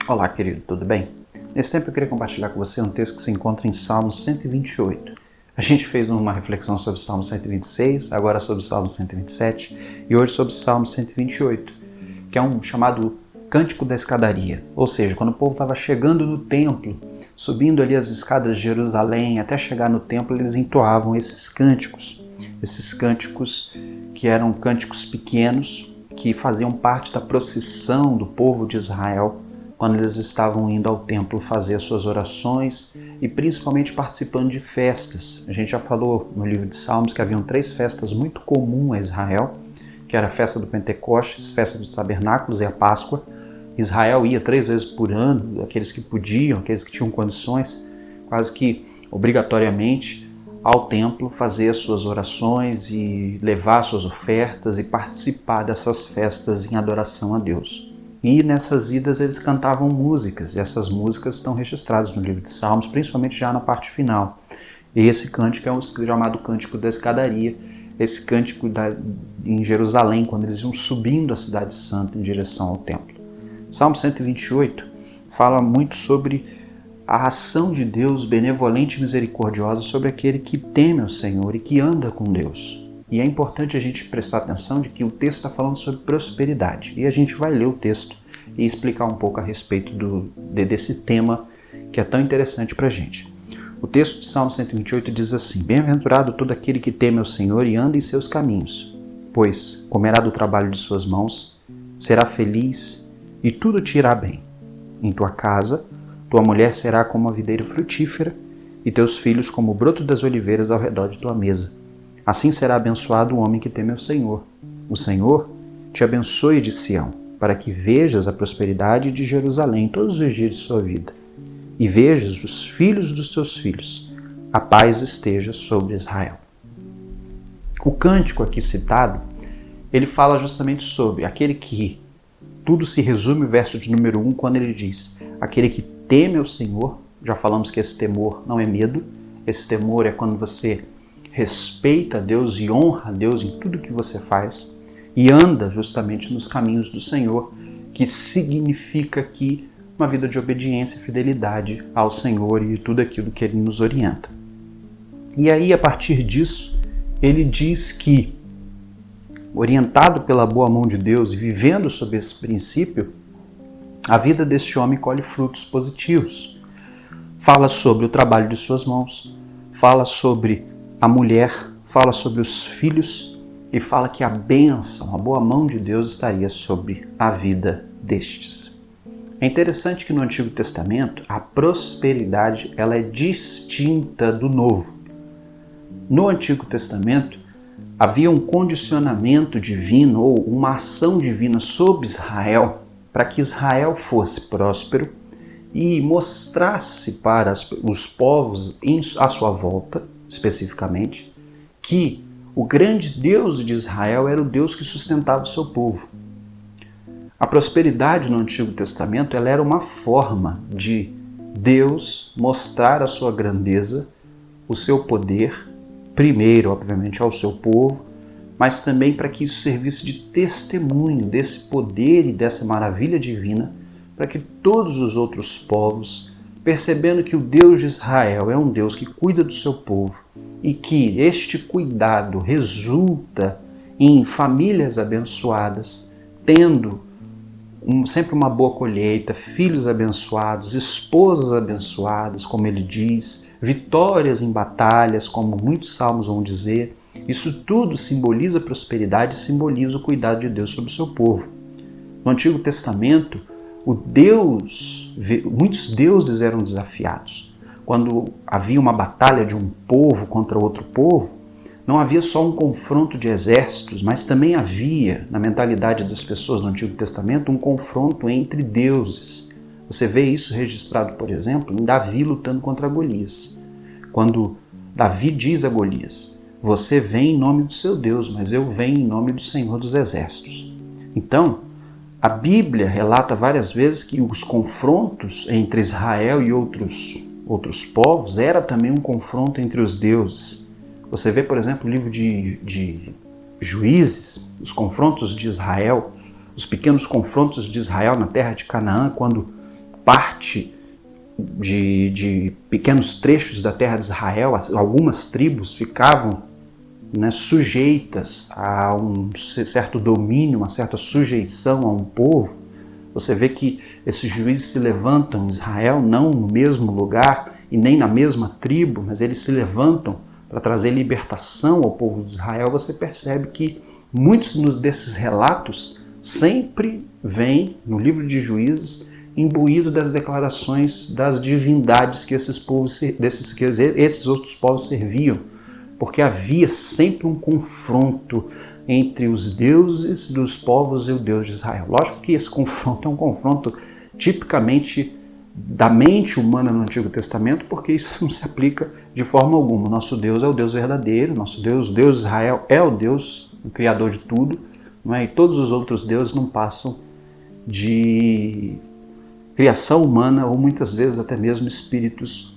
Olá, querido, tudo bem? Nesse tempo eu queria compartilhar com você um texto que se encontra em Salmos 128. A gente fez uma reflexão sobre Salmo 126, agora sobre Salmo 127 e hoje sobre Salmo 128, que é um chamado Cântico da Escadaria. Ou seja, quando o povo estava chegando no templo, subindo ali as escadas de Jerusalém até chegar no templo, eles entoavam esses cânticos que eram cânticos pequenos, que faziam parte da procissão do povo de Israel quando eles estavam indo ao templo fazer as suas orações e principalmente participando de festas. A gente já falou no livro de Salmos que haviam 3 festas muito comuns a Israel, que era a festa do Pentecostes, a festa dos tabernáculos e a Páscoa. Israel ia 3 vezes por ano, aqueles que podiam, aqueles que tinham condições, quase que obrigatoriamente, ao templo fazer as suas orações e levar suas ofertas e participar dessas festas em adoração a Deus. E nessas idas eles cantavam músicas, e essas músicas estão registradas no livro de Salmos, principalmente já na parte final. E esse cântico é o chamado Cântico da Escadaria, esse cântico em Jerusalém, quando eles iam subindo a cidade santa em direção ao templo. Salmo 128 fala muito sobre a ação de Deus benevolente e misericordiosa sobre aquele que teme ao Senhor e que anda com Deus. E é importante a gente prestar atenção de que o texto está falando sobre prosperidade. E a gente vai ler o texto e explicar um pouco a respeito desse tema que é tão interessante para a gente. O texto de Salmo 128 diz assim: Bem-aventurado todo aquele que teme ao Senhor e anda em seus caminhos, pois comerá do trabalho de suas mãos, será feliz e tudo te irá bem. Em tua casa, tua mulher será como a videira frutífera e teus filhos como o broto das oliveiras ao redor de tua mesa. Assim será abençoado o homem que teme ao Senhor. O Senhor te abençoe de Sião, para que vejas a prosperidade de Jerusalém todos os dias de sua vida, e vejas os filhos dos teus filhos. A paz esteja sobre Israel. O cântico aqui citado, ele fala justamente sobre aquele que tudo se resume no verso de número 1, quando ele diz: aquele que teme ao Senhor. Já falamos que esse temor não é medo, esse temor é quando você respeita a Deus e honra a Deus em tudo que você faz e anda justamente nos caminhos do Senhor, que significa aqui uma vida de obediência e fidelidade ao Senhor e tudo aquilo que Ele nos orienta. E aí, a partir disso, ele diz que, orientado pela boa mão de Deus e vivendo sob esse princípio, a vida deste homem colhe frutos positivos. Fala sobre o trabalho de suas mãos, fala sobre a mulher, fala sobre os filhos e fala que a bênção, a boa mão de Deus estaria sobre a vida destes. É interessante que no Antigo Testamento a prosperidade ela é distinta do Novo. No Antigo Testamento havia um condicionamento divino ou uma ação divina sobre Israel para que Israel fosse próspero e mostrasse para os povos à sua volta, especificamente, que o grande Deus de Israel era o Deus que sustentava o seu povo. A prosperidade no Antigo Testamento ela era uma forma de Deus mostrar a sua grandeza, o seu poder, primeiro, obviamente, ao seu povo, mas também para que isso servisse de testemunho desse poder e dessa maravilha divina, para que todos os outros povos, percebendo que o Deus de Israel é um Deus que cuida do seu povo e que este cuidado resulta em famílias abençoadas, tendo sempre uma boa colheita, filhos abençoados, esposas abençoadas, como ele diz, vitórias em batalhas, como muitos salmos vão dizer. Isso tudo simboliza a prosperidade, simboliza o cuidado de Deus sobre o seu povo. No Antigo Testamento, muitos deuses eram desafiados. Quando havia uma batalha de um povo contra outro povo, não havia só um confronto de exércitos, mas também havia, na mentalidade das pessoas no Antigo Testamento, um confronto entre deuses. Você vê isso registrado, por exemplo, em Davi lutando contra Golias. Quando Davi diz a Golias: você vem em nome do seu Deus, mas eu venho em nome do Senhor dos Exércitos. Então, a Bíblia relata várias vezes que os confrontos entre Israel e outros povos era também um confronto entre os deuses. Você vê, por exemplo, o livro de Juízes, os confrontos de Israel, os pequenos confrontos de Israel na terra de Canaã, quando parte de pequenos trechos da terra de Israel, algumas tribos ficavam, né, sujeitas a um certo domínio, uma certa sujeição a um povo. Você vê que esses juízes se levantam em Israel, não no mesmo lugar e nem na mesma tribo, mas eles se levantam para trazer libertação ao povo de Israel. Você percebe que muitos desses relatos sempre vêm no livro de Juízes imbuído das declarações das divindades que esses outros povos serviam, porque havia sempre um confronto entre os deuses dos povos e o Deus de Israel. Lógico que esse confronto é um confronto tipicamente da mente humana no Antigo Testamento, porque isso não se aplica de forma alguma. Nosso Deus é o Deus verdadeiro, nosso Deus, o Deus de Israel é o Deus, o Criador de tudo, não é? E todos os outros deuses não passam de criação humana ou muitas vezes até mesmo espíritos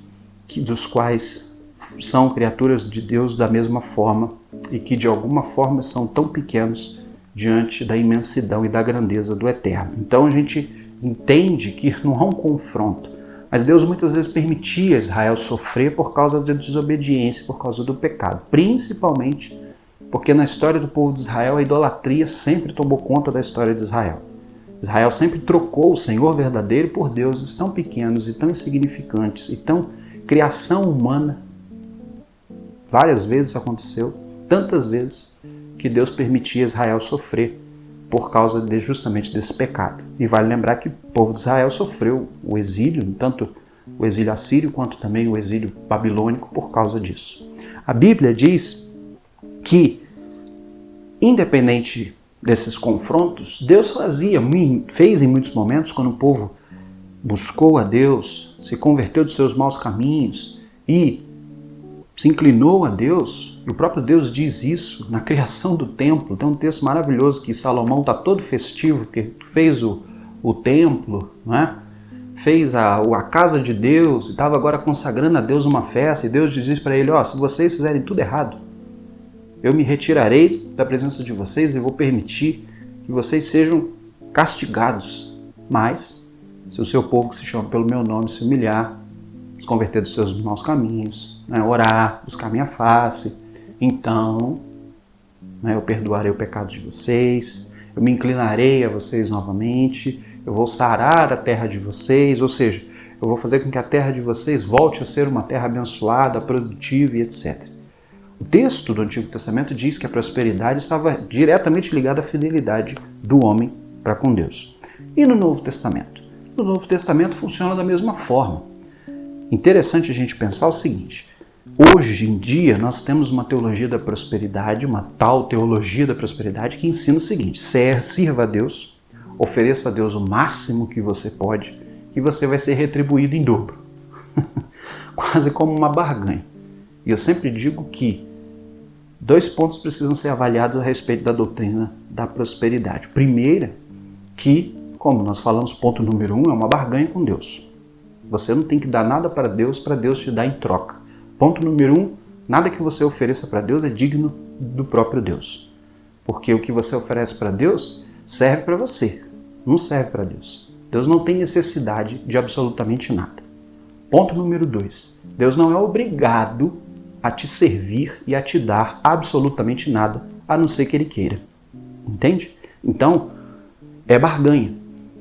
dos quais são criaturas de Deus da mesma forma e que de alguma forma são tão pequenos diante da imensidão e da grandeza do Eterno. Então a gente entende que não há um confronto, mas Deus muitas vezes permitia Israel sofrer por causa da desobediência, por causa do pecado, principalmente porque na história do povo de Israel a idolatria sempre tomou conta da história de Israel. Israel sempre trocou o Senhor verdadeiro por deuses tão pequenos e tão insignificantes e tão criação humana. Várias vezes aconteceu, tantas vezes, que Deus permitia Israel sofrer por causa justamente desse pecado. E vale lembrar que o povo de Israel sofreu o exílio, tanto o exílio assírio quanto também o exílio babilônico por causa disso. A Bíblia diz que, independente desses confrontos, Deus fez em muitos momentos, quando o povo buscou a Deus, se converteu dos seus maus caminhos e se inclinou a Deus, e o próprio Deus diz isso na criação do templo. Tem um texto maravilhoso que Salomão está todo festivo, que fez o templo, né? Fez a casa de Deus e estava agora consagrando a Deus uma festa, e Deus diz para ele, se vocês fizerem tudo errado, eu me retirarei da presença de vocês e vou permitir que vocês sejam castigados. Mas, se o seu povo que se chama pelo meu nome se humilhar, se converter dos seus maus caminhos, né, orar, buscar minha face, então eu perdoarei o pecado de vocês, eu me inclinarei a vocês novamente, eu vou sarar a terra de vocês, ou seja, eu vou fazer com que a terra de vocês volte a ser uma terra abençoada, produtiva e etc. O texto do Antigo Testamento diz que a prosperidade estava diretamente ligada à fidelidade do homem para com Deus. E no Novo Testamento? No Novo Testamento funciona da mesma forma. Interessante a gente pensar o seguinte: hoje em dia nós temos uma teologia da prosperidade, uma tal teologia da prosperidade que ensina o seguinte: sirva a Deus, ofereça a Deus o máximo que você pode e você vai ser retribuído em dobro. Quase como uma barganha. E eu sempre digo que 2 pontos precisam ser avaliados a respeito da doutrina da prosperidade. Primeiro, que, como nós falamos, ponto número 1, é uma barganha com Deus. Você não tem que dar nada para Deus te dar em troca. Ponto número 1, nada que você ofereça para Deus é digno do próprio Deus. Porque o que você oferece para Deus serve para você, não serve para Deus. Deus não tem necessidade de absolutamente nada. Ponto número 2, Deus não é obrigado a te servir e a te dar absolutamente nada, a não ser que Ele queira. Entende? Então, é barganha.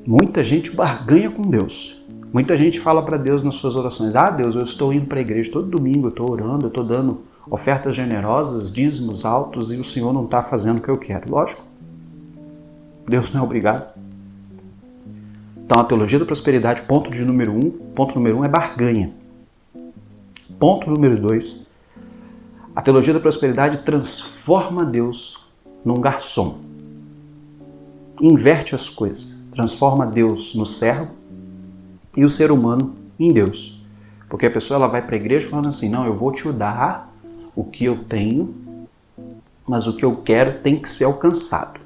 Muita gente barganha com Deus. Muita gente fala para Deus nas suas orações: Deus, eu estou indo para a igreja todo domingo, eu estou orando, eu estou dando ofertas generosas, dízimos altos, e o Senhor não está fazendo o que eu quero. Lógico, Deus não é obrigado. Então, a teologia da prosperidade, ponto número 1 é barganha. Ponto número 2, a teologia da prosperidade transforma Deus num garçom. Inverte as coisas. Transforma Deus no servo e o ser humano em Deus. Porque a pessoa ela vai para a igreja falando assim: não, eu vou te dar o que eu tenho, mas o que eu quero tem que ser alcançado.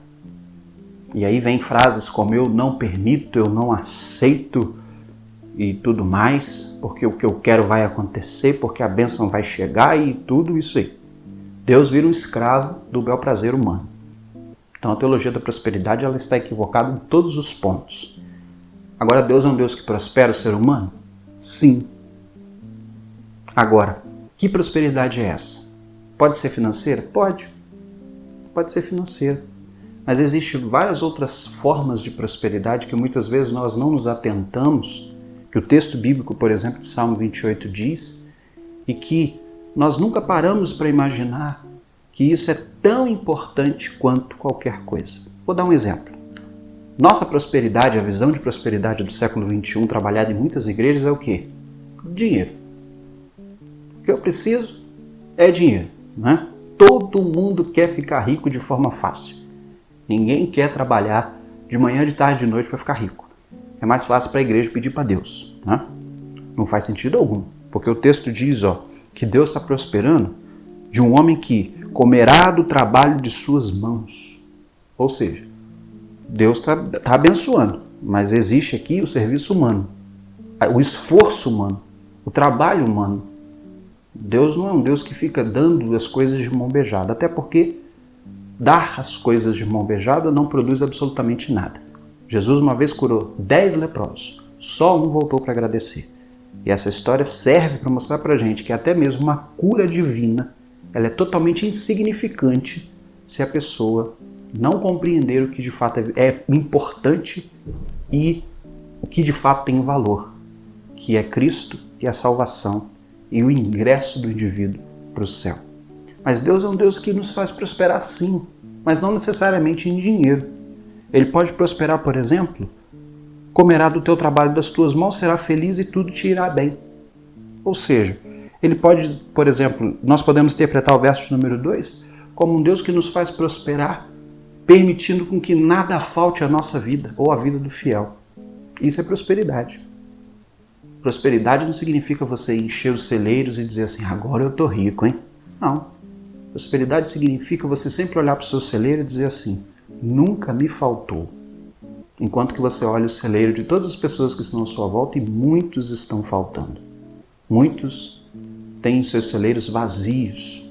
E aí vem frases como: eu não permito, eu não aceito e tudo mais, porque o que eu quero vai acontecer, porque a bênção vai chegar e tudo isso aí. Deus vira um escravo do bel prazer humano. Então a teologia da prosperidade ela está equivocada em todos os pontos. Agora, Deus é um Deus que prospera o ser humano? Sim. Agora, que prosperidade é essa? Pode ser financeira? Pode. Pode ser financeira. Mas existem várias outras formas de prosperidade que muitas vezes nós não nos atentamos, que o texto bíblico, por exemplo, de Salmo 28 diz, e que nós nunca paramos para imaginar que isso é tão importante quanto qualquer coisa. Vou dar um exemplo. Nossa prosperidade, a visão de prosperidade do século XXI, trabalhada em muitas igrejas, é o quê? Dinheiro. O que eu preciso é dinheiro, né? Todo mundo quer ficar rico de forma fácil. Ninguém quer trabalhar de manhã, de tarde, de noite para ficar rico. É mais fácil para a igreja pedir para Deus, né? Não faz sentido algum, porque o texto diz, que Deus está prosperando de um homem que comerá do trabalho de suas mãos. Ou seja, Deus está abençoando, mas existe aqui o serviço humano, o esforço humano, o trabalho humano. Deus não é um Deus que fica dando as coisas de mão beijada, até porque dar as coisas de mão beijada não produz absolutamente nada. Jesus uma vez curou 10 leprosos, só um voltou para agradecer. E essa história serve para mostrar para a gente que até mesmo uma cura divina, ela é totalmente insignificante se a pessoa não compreender o que de fato é importante e o que de fato tem valor, que é Cristo e a salvação e o ingresso do indivíduo para o céu. Mas Deus é um Deus que nos faz prosperar sim, mas não necessariamente em dinheiro. Ele pode prosperar, por exemplo, comerá do teu trabalho das tuas mãos, será feliz e tudo te irá bem. Ou seja, ele pode, por exemplo, nós podemos interpretar o verso de número 2 como um Deus que nos faz prosperar, permitindo com que nada falte à nossa vida ou à vida do fiel. Isso é prosperidade. Prosperidade não significa você encher os celeiros e dizer assim, agora eu tô rico, hein? Não. Prosperidade significa você sempre olhar para o seu celeiro e dizer assim, nunca me faltou. Enquanto que você olha o celeiro de todas as pessoas que estão à sua volta e muitos estão faltando. Muitos têm os seus celeiros vazios.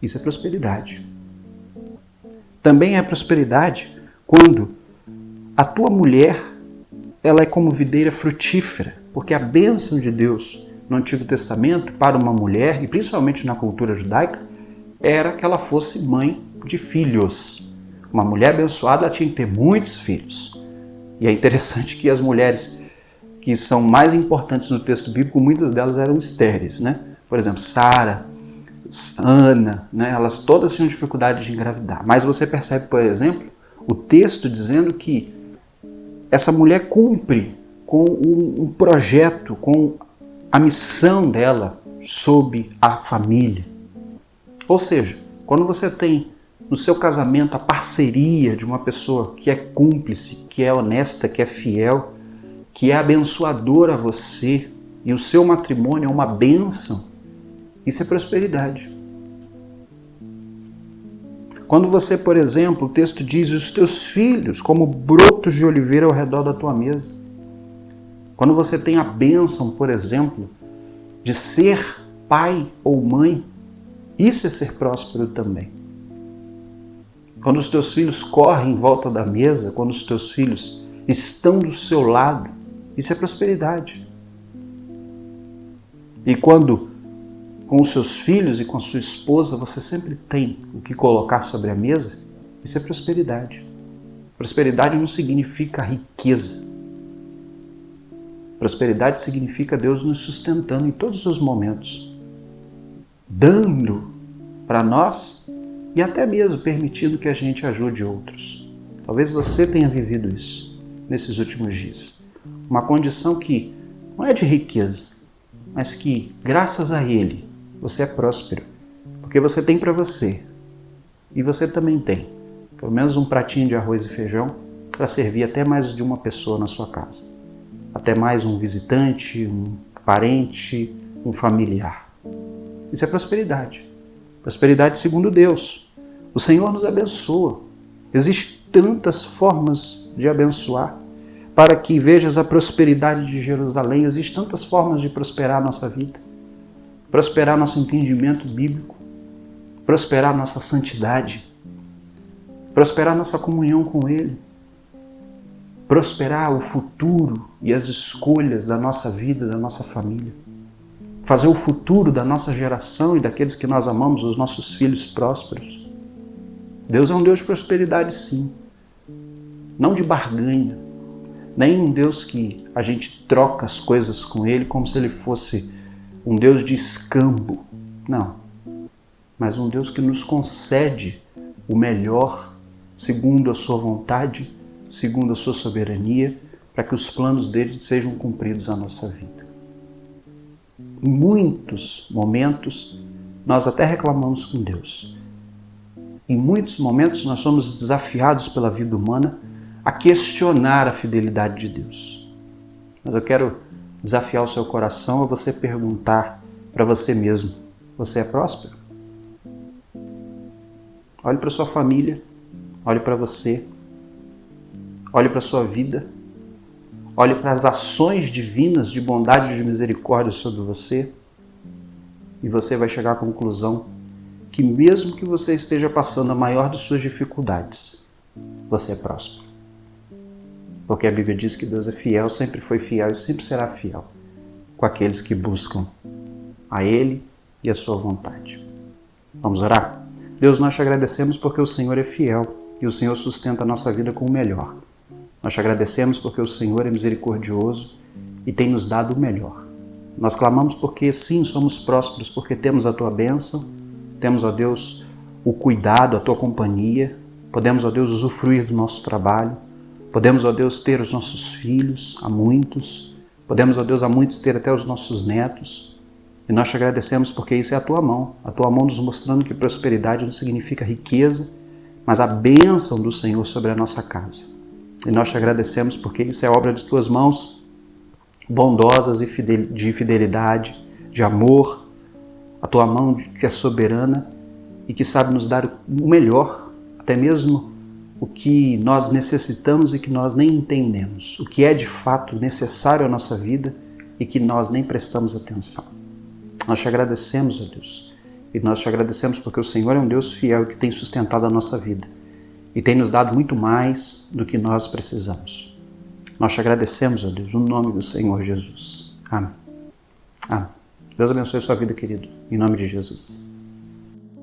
Isso é prosperidade. Também é prosperidade quando a tua mulher ela é como videira frutífera, porque a bênção de Deus no Antigo Testamento para uma mulher, e principalmente na cultura judaica, era que ela fosse mãe de filhos. Uma mulher abençoada ela tinha que ter muitos filhos. E é interessante que as mulheres que são mais importantes no texto bíblico, muitas delas eram estéreis, né? Por exemplo, Sara, Ana, né? Elas todas tinham dificuldade de engravidar. Mas você percebe, por exemplo, o texto dizendo que essa mulher cumpre com um projeto, com a missão dela sobre a família. Ou seja, quando você tem no seu casamento a parceria de uma pessoa que é cúmplice, que é honesta, que é fiel, que é abençoadora a você, e o seu matrimônio é uma bênção, isso é prosperidade. Quando você, por exemplo, o texto diz os teus filhos como brotos de oliveira ao redor da tua mesa. Quando você tem a bênção, por exemplo, de ser pai ou mãe, isso é ser próspero também. Quando os teus filhos correm em volta da mesa, quando os teus filhos estão do seu lado, isso é prosperidade. E quando com os seus filhos e com a sua esposa você sempre tem o que colocar sobre a mesa, isso é prosperidade. Prosperidade não significa riqueza. Prosperidade significa Deus nos sustentando em todos os momentos, dando para nós e até mesmo permitindo que a gente ajude outros. Talvez você tenha vivido isso nesses últimos dias. Uma condição que não é de riqueza, mas que, graças a Ele, você é próspero. Porque você tem para você. E você também tem pelo menos um pratinho de arroz e feijão para servir até mais de uma pessoa na sua casa. Até mais um visitante, um parente, um familiar. Isso é prosperidade. Prosperidade segundo Deus. O Senhor nos abençoa. Existem tantas formas de abençoar. Para que vejas a prosperidade de Jerusalém, existem tantas formas de prosperar a nossa vida. Prosperar nosso entendimento bíblico. Prosperar nossa santidade. Prosperar nossa comunhão com Ele. prosperar o futuro e as escolhas da nossa vida, da nossa família. Fazer o futuro da nossa geração e daqueles que nós amamos, os nossos filhos prósperos. Deus é um Deus de prosperidade, sim. Não de barganha. Nem um Deus que a gente troca as coisas com Ele como se Ele fosse um Deus de escambo. Não. Mas um Deus que nos concede o melhor, segundo a sua vontade, segundo a sua soberania, para que os planos dele sejam cumpridos na nossa vida. Em muitos momentos, nós até reclamamos com Deus. Em muitos momentos, nós somos desafiados pela vida humana a questionar a fidelidade de Deus. Mas eu quero desafiar o seu coração a você perguntar para você mesmo: você é próspero? Olhe para sua família, olhe para você, olhe para a sua vida, olhe para as ações divinas de bondade e de misericórdia sobre você e você vai chegar à conclusão que mesmo que você esteja passando a maior de suas dificuldades, você é próspero. Porque a Bíblia diz que Deus é fiel, sempre foi fiel e sempre será fiel com aqueles que buscam a Ele e a sua vontade. Vamos orar? Deus, nós te agradecemos porque o Senhor é fiel e o Senhor sustenta a nossa vida com o melhor. Nós te agradecemos porque o Senhor é misericordioso e tem nos dado o melhor. Nós clamamos porque sim, somos prósperos, porque temos a Tua bênção, temos, ó Deus, o cuidado, a Tua companhia, podemos, ó Deus, usufruir do nosso trabalho, podemos, ó Deus, ter os nossos filhos, há muitos, podemos, ó Deus, há muitos ter até os nossos netos, e nós te agradecemos porque isso é a Tua mão nos mostrando que prosperidade não significa riqueza, mas a bênção do Senhor sobre a nossa casa. E nós te agradecemos porque isso é obra de Tuas mãos, bondosas e de fidelidade, de amor, a Tua mão que é soberana e que sabe nos dar o melhor, até mesmo o que nós necessitamos e que nós nem entendemos, o que é de fato necessário à nossa vida e que nós nem prestamos atenção. Nós te agradecemos, ó Deus, e nós te agradecemos porque o Senhor é um Deus fiel que tem sustentado a nossa vida e tem nos dado muito mais do que nós precisamos. Nós te agradecemos, ó Deus, no nome do Senhor Jesus. Amém. Amém. Deus abençoe a sua vida, querido, em nome de Jesus.